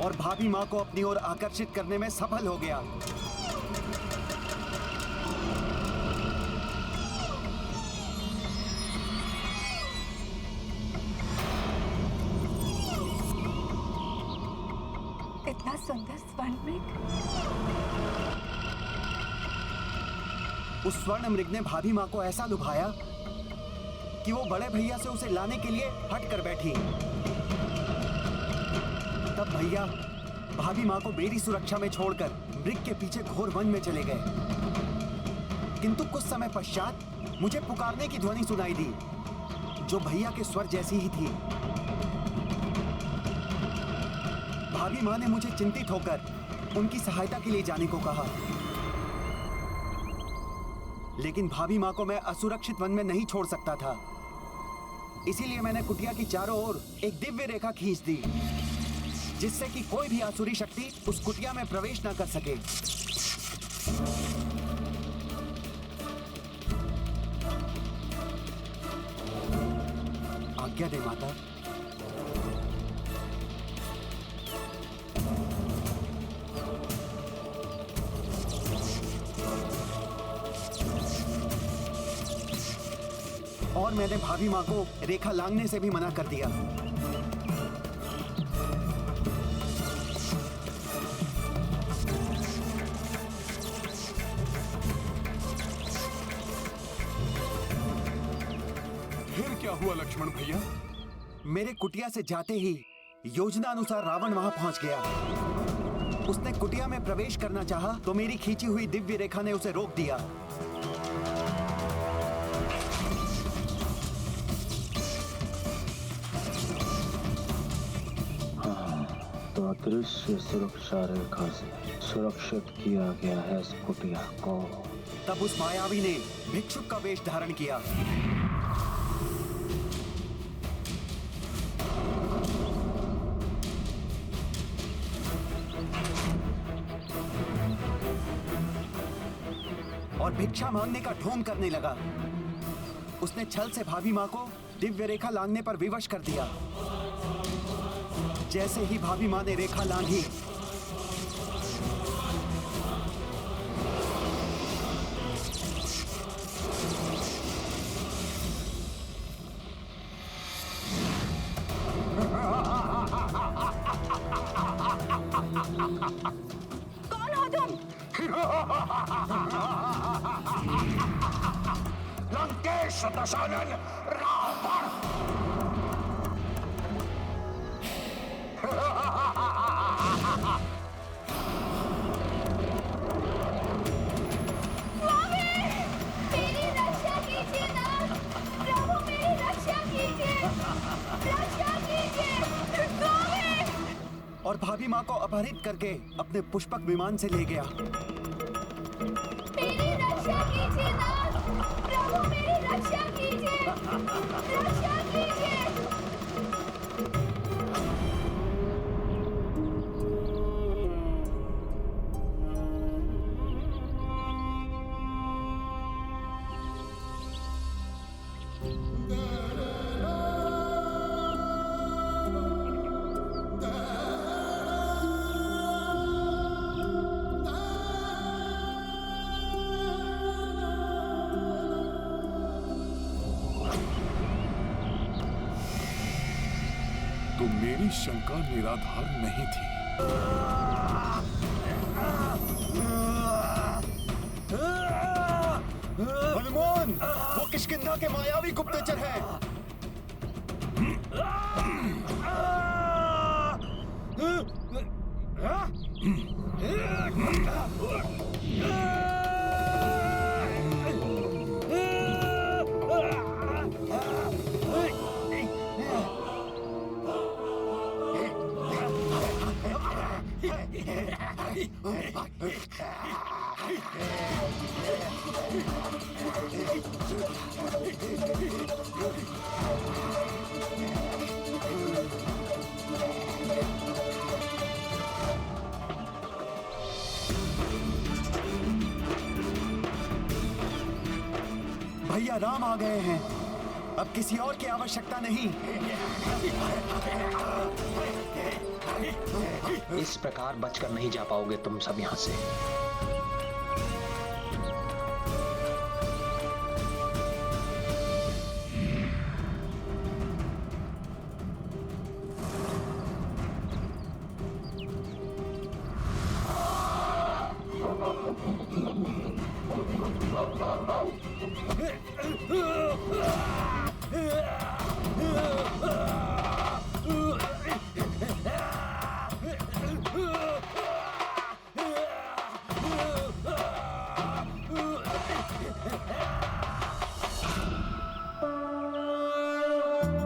और भाभी माँ को अपनी ओर आकर्षित करने में सफल हो गया। इतना सुंदर स्वर्ण मृग। उस स्वर्ण मृग ने भाभी माँ को ऐसा लुभाया कि वो बड़े भैया से उसे लाने के लिए हट कर बैठी। तब भैया भाभी माँ को मेरी सुरक्षा में छोड़कर मृग के पीछे घोर वन में चले गए। किंतु कुछ समय पश्चात मुझे पुकारने की ध्वनि सुनाई दी, जो भैया के स्वर जैसी ही थी। भाभी माँ ने मुझे चिंतित होकर उनकी सहायता के लिए जाने को कहा, लेकिन भाभी माँ को मैं असुरक्षित वन में नहीं छोड़ सकता था। इसीलिए मैंने कुटिया की चारों ओर एक दिव्य रेखा खींच दी, जिससे कि कोई भी आसुरी शक्ति उस कुटिया में प्रवेश न कर सके। आज्ञा दे माता। और मैंने भाभी माँ को रेखा लांघने से भी मना कर दिया। फिर क्या हुआ लक्ष्मण भैया? मेरे कुटिया से जाते ही योजना अनुसार रावण वहां पहुंच गया। उसने कुटिया में प्रवेश करना चाहा तो मेरी खींची हुई दिव्य रेखा ने उसे रोक दिया। तो अदृश्य सुरक्षा रेखा से सुरक्षित किया गया है इस कुटिया को। तब उस मायावी ने भिक्षुक का वेश धारण किया। और भिक्षा मांगने का ढोंग करने लगा। उसने छल से भाभी माँ को दिव्य रेखा लांघने पर विवश कर दिया। जैसे ही भाभी माँ ने रेखा लांघी, कौन हो तुम? लंकेश दशानन रावण। मेरी रक्षा कीजिए नाथ। प्रभु मेरी रक्षा कीजिए, रक्षा कीजिए। और भाभी माँ को अपहरित करके अपने पुष्पक विमान से ले गया। मेरी रक्षा कीजिए नाथ। प्रभु मेरी रक्षा कीजिए, रक्षा कीजिए। तो मेरी शंका निराधार नहीं थी। हनुमान, वो किष्किंधा के मायावी गुप्तचर हैं। भैया राम आ गए हैं। अब किसी और की आवश्यकता नहीं। इस प्रकार बचकर नहीं जा पाओगे तुम सब यहां से।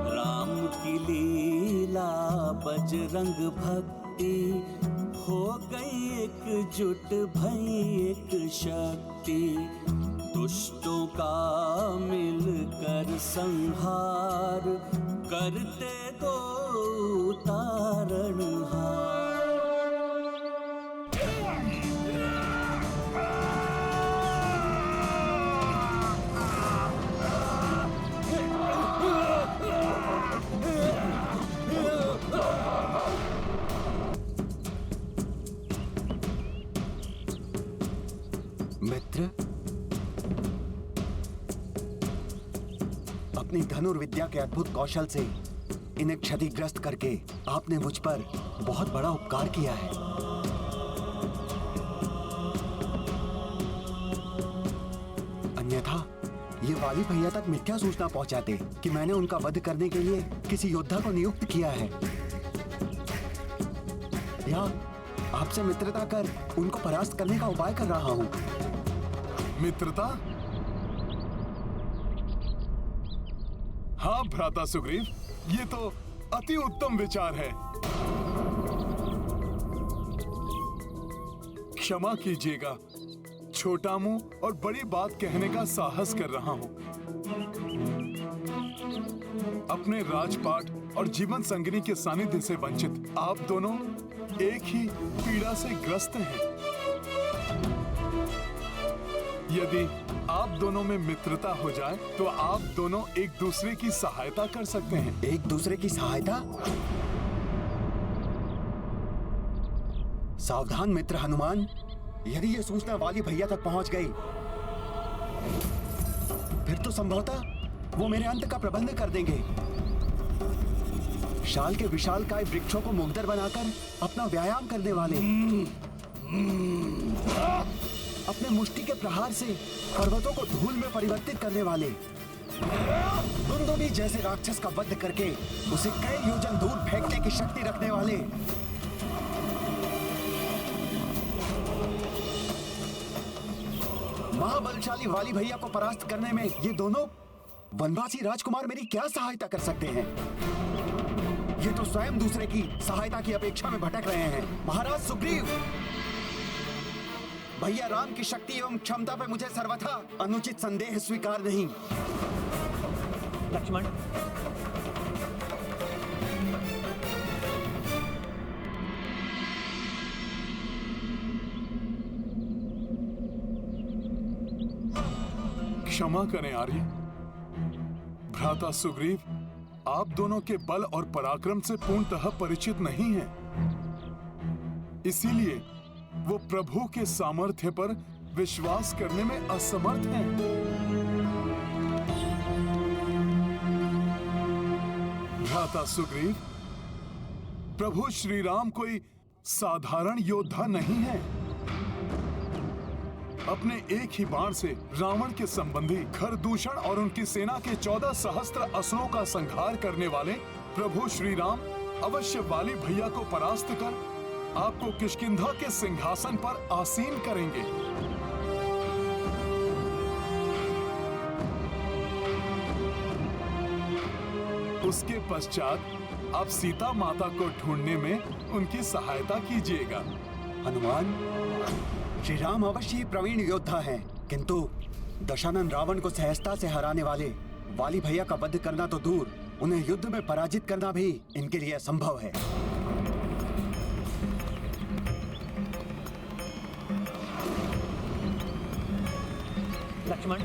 राम की लीला बजरंग भक्ति हो गई एकजुट भई एक शक्ति। दुष्टों का मिलकर संहार करते दो तारणहार। मित्र, अपनी धनुर्विद्या के अद्भुत कौशल से इन्हें क्षतिग्रस्त करके आपने मुझ पर बहुत बड़ा उपकार किया है। अन्यथा ये वाली भैया तक मिथ्या सूचना पहुंचाते कि मैंने उनका वध करने के लिए किसी योद्धा को नियुक्त किया है, या आपसे मित्रता कर उनको परास्त करने का उपाय कर रहा हूं। मित्रता? हाँ भ्राता सुग्रीव, ये तो अति उत्तम विचार है। क्षमा कीजिएगा, छोटा मुंह और बड़ी बात कहने का साहस कर रहा हूं। अपने राजपाट और जीवन संगिनी के सानिध्य से वंचित आप दोनों एक ही पीड़ा से ग्रस्त हैं। यदि आप दोनों में मित्रता हो जाए तो आप दोनों एक दूसरे की सहायता कर सकते हैं। एक दूसरे की सहायता? सावधान मित्र हनुमान, यदि ये सूचना वाली भैया तक पहुंच गई फिर तो संभवतः वो मेरे अंत का प्रबंध कर देंगे। शाल के विशालकाय वृक्षों को मुग्धर बनाकर अपना व्यायाम करने वाले, अपने मुष्टि के प्रहार से पर्वतों को धूल में परिवर्तित करने वाले, दुंदुभी जैसे राक्षस का वध करके उसे कई योजन दूर फेंकने की शक्ति रखने वाले, महाबलशाली वाली भैया को परास्त करने में ये दोनों वनवासी राजकुमार मेरी क्या सहायता कर सकते हैं? ये तो स्वयं दूसरे की सहायता की अपेक्षा में भटक रहे हैं। महाराज सुग्रीव, भैया राम की शक्ति एवं क्षमता पर मुझे सर्वथा अनुचित संदेह स्वीकार नहीं। लक्ष्मण, क्षमा करें आर्य। भ्राता सुग्रीव आप दोनों के बल और पराक्रम से पूर्णतः परिचित नहीं हैं। इसीलिए वो प्रभु के सामर्थ्य पर विश्वास करने में असमर्थ हैं। भ्राता सुग्रीव, प्रभु श्री राम कोई साधारण योद्धा नहीं है। अपने एक ही बाण से रावण के संबंधी खरदूषण और उनकी सेना के 14 सहस्त्र असुरों का संहार करने वाले प्रभु श्री राम अवश्य वाली भैया को परास्त कर आपको किष्किंधा के सिंहासन पर आसीन करेंगे। उसके पश्चात आप सीता माता को ढूंढने में उनकी सहायता कीजिएगा। हनुमान, श्री राम अवश्य ही प्रवीण योद्धा हैं, किंतु दशानन रावण को सहजता से हराने वाले वाली भैया का वध करना तो दूर, उन्हें युद्ध में पराजित करना भी इनके लिए असंभव है। लक्ष्मण,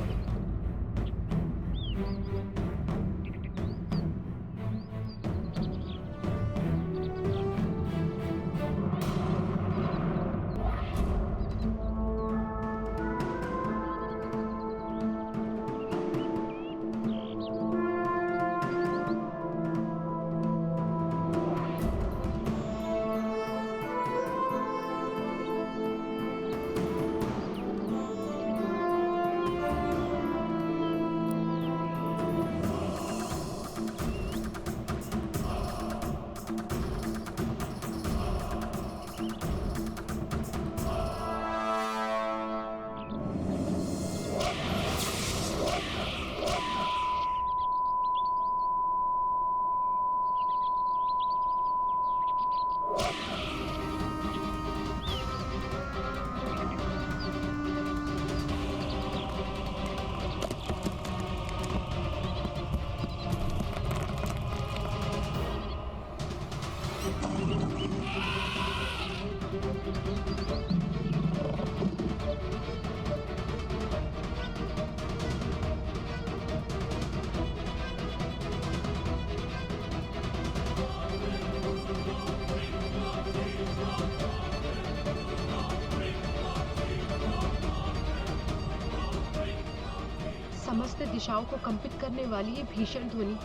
दिशाओं को कंपित करने वाली ये भीषण ध्वनि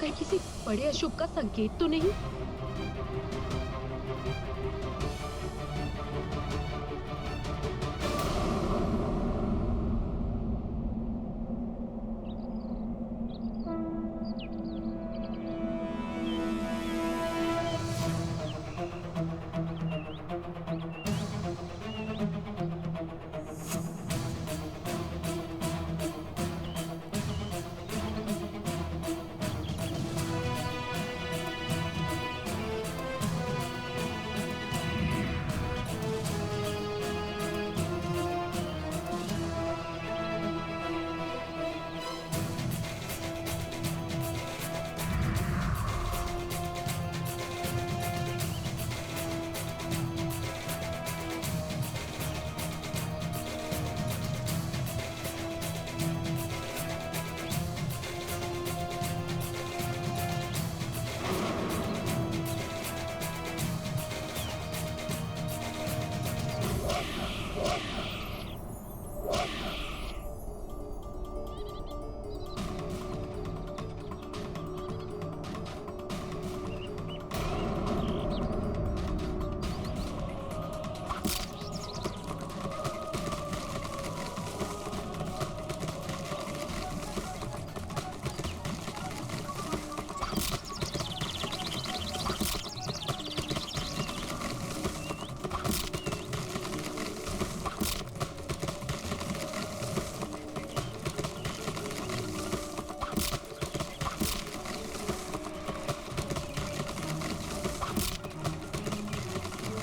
कहीं किसी बड़े अशुभ का संकेत तो नहीं?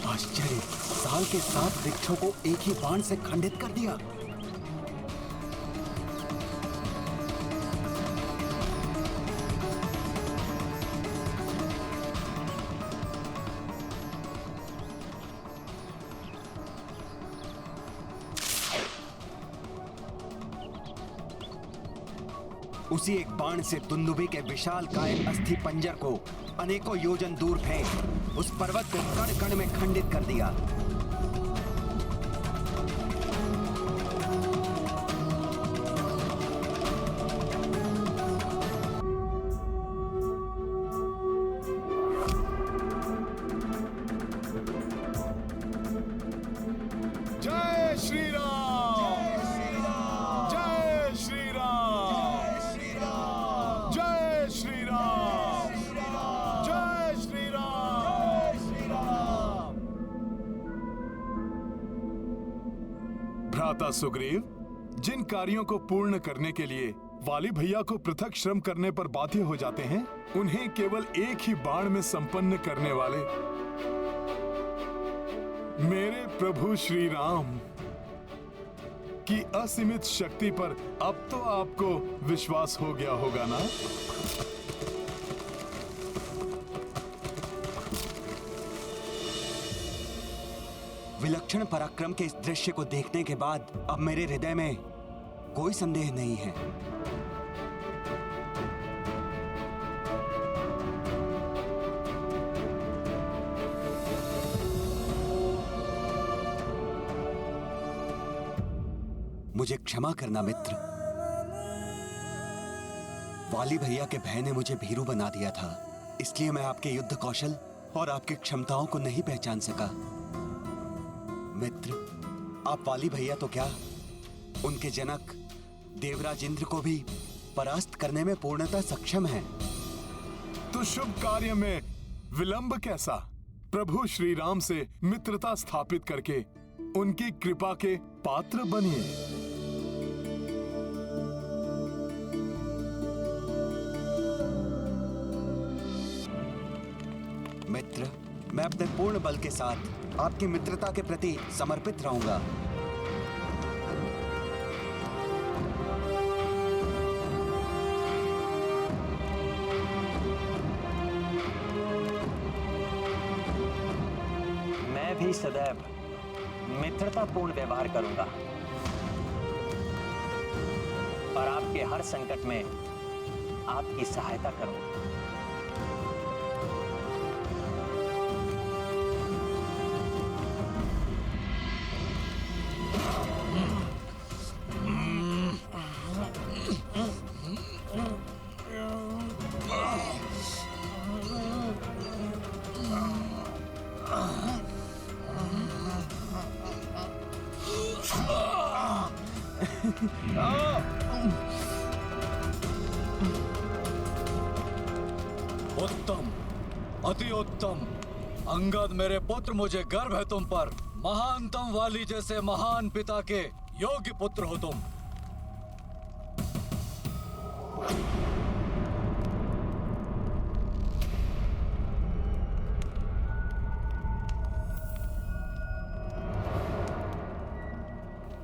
आश्चर्य, साल के 7 वृक्षों को एक ही बाण से खंडित कर दिया। उसी एक बाण से दुंदुभी के विशाल काय अस्थि पंजर को अनेकों योजन दूर फेंक उस पर्वत को कण कण में खंडित कर दिया। जय श्री राम! जय श्री राम! जय श्री राम! जय श्री राम! भ्राता सुग्रीव, जिन कार्यों को पूर्ण करने के लिए वाली भैया को पृथक श्रम करने पर बाध्य हो जाते हैं, उन्हें केवल एक ही बाण में संपन्न करने वाले मेरे प्रभु श्री राम की असीमित शक्ति पर अब तो आपको विश्वास हो गया होगा ना? विलक्षण पराक्रम के इस दृश्य को देखने के बाद अब मेरे हृदय में कोई संदेह नहीं है। मुझे क्षमा करना मित्र। वाली भैया के भय ने मुझे भीरू बना दिया था, इसलिए मैं आपके युद्ध कौशल और आपकी क्षमताओं को नहीं पहचान सका। मित्र, आप वाली भैया तो क्या, उनके जनक देवराज इंद्र को भी परास्त करने में पूर्णतः सक्षम हैं। तो शुभ कार्य में विलंब कैसा? प्रभु श्री राम से मित्रता स्थापित करके उनकी कृपा के पात्र बनिए। मित्र, मैं अपने पूर्ण बल के साथ आपकी मित्रता के प्रति समर्पित रहूंगा। मैं भी सदैव मित्रतापूर्ण व्यवहार करूंगा और आपके हर संकट में आपकी सहायता करूंगा। उत्तम, अति उत्तम। अंगद मेरे पुत्र, मुझे गर्व है तुम पर। महानतम वाली जैसे महान पिता के योग्य पुत्र हो तुम।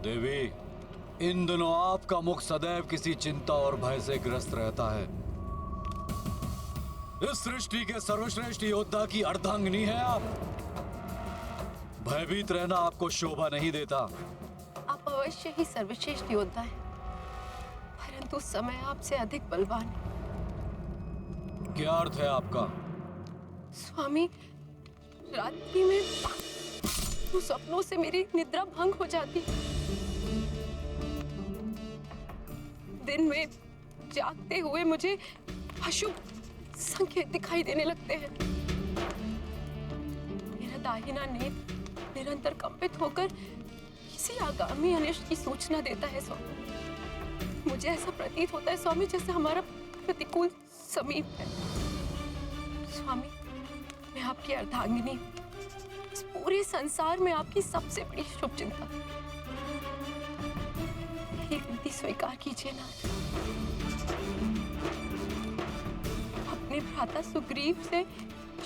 देवी, इन दिनों आपका मुख सदैव किसी चिंता और भय से ग्रस्त रहता है। इस सृष्टि के सर्वश्रेष्ठ योद्धा की अर्धांगिनी है आप। भयभीत रहना आपको शोभा नहीं देता। आप अवश्य ही सर्वश्रेष्ठ योद्धा हैं, परंतु समय आपसे अधिक बलवान है। क्या अर्थ है आपका? स्वामी, रात्रि में सपनों से मेरी निद्रा भंग हो जाती। दिन में जागते हुए मुझे अशुभ संकेत दिखाई देने लगते हैं। मेरा दाहिना नेत्र निरंतर कंपित होकर किसी आगामी अनिष्ट की सूचना देता है स्वामी। मुझे ऐसा प्रतीत होता है स्वामी जैसे हमारा प्रतिकूल समीप है। स्वामी, मैं आपकी अर्धांगिनी, इस पूरे संसार में आपकी सबसे बड़ी शुभचिंता। मेरी विनती स्वीकार कीजिए ना। अपने भ्राता सुग्रीव से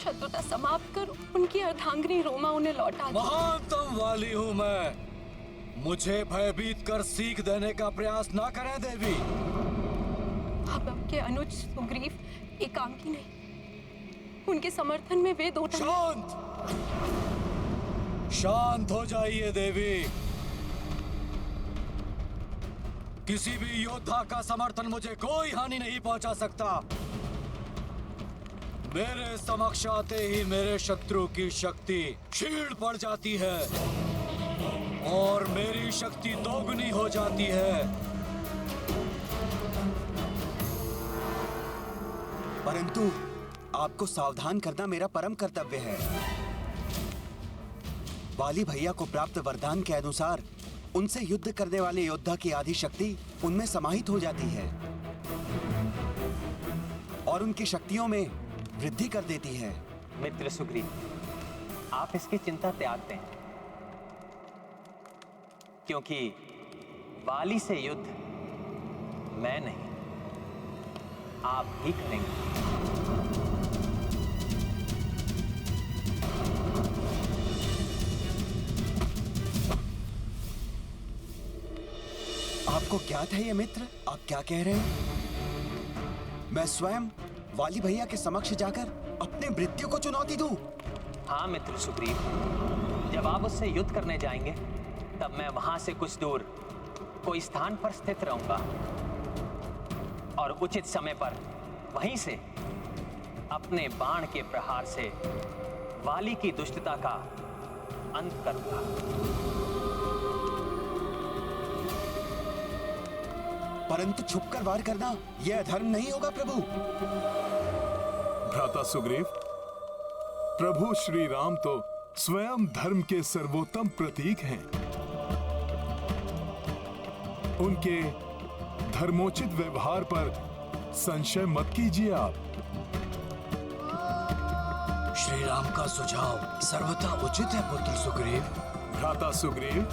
शत्रुता समाप्त कर उनकी अर्धांगिनी रोमा उन्हें लौटा दो। महानतम वाली हूं मैं। मुझे भयभीत कर सीख देने का प्रयास ना करें देवी। अब आपके अनुज सुग्रीव एकांकी नहीं, उनके समर्थन में वे दो शांत, शांत हो जाइए देवी। किसी भी योद्धा का समर्थन मुझे कोई हानि नहीं पहुंचा सकता। मेरे समक्ष आते ही मेरे शत्रु की शक्ति क्षीण पड़ जाती है और मेरी शक्ति दोगुनी हो जाती है। परंतु आपको सावधान करना मेरा परम कर्तव्य है। वाली भैया को प्राप्त वरदान के अनुसार उनसे युद्ध करने वाले योद्धा की आधी शक्ति उनमें समाहित हो जाती है और उनकी शक्तियों में वृद्धि कर देती है। मित्र सुग्रीव, आप इसकी चिंता त्याग दें, क्योंकि वाली से युद्ध मैं नहीं, आप ही करेंगे। आपको ज्ञात है ये मित्र, आप क्या कह रहे हैं? मैं स्वयं वाली भैया के समक्ष जाकर अपने मृत्यु को चुनौती दूं? हाँ मित्र सुग्रीव, जब आप उससे युद्ध करने जाएंगे तब मैं वहां से कुछ दूर कोई स्थान पर स्थित रहूंगा और उचित समय पर वहीं से अपने बाण के प्रहार से वाली की दुष्टता का अंत करूंगा। परंतु छुपकर वार करना यह अधर्म नहीं होगा प्रभु। भ्राता सुग्रीव, प्रभु श्री राम तो स्वयं धर्म के सर्वोत्तम प्रतीक हैं। उनके धर्मोचित व्यवहार पर संशय मत कीजिए आप। श्री राम का सुझाव सर्वथा उचित है पुत्र सुग्रीव। भ्राता सुग्रीव,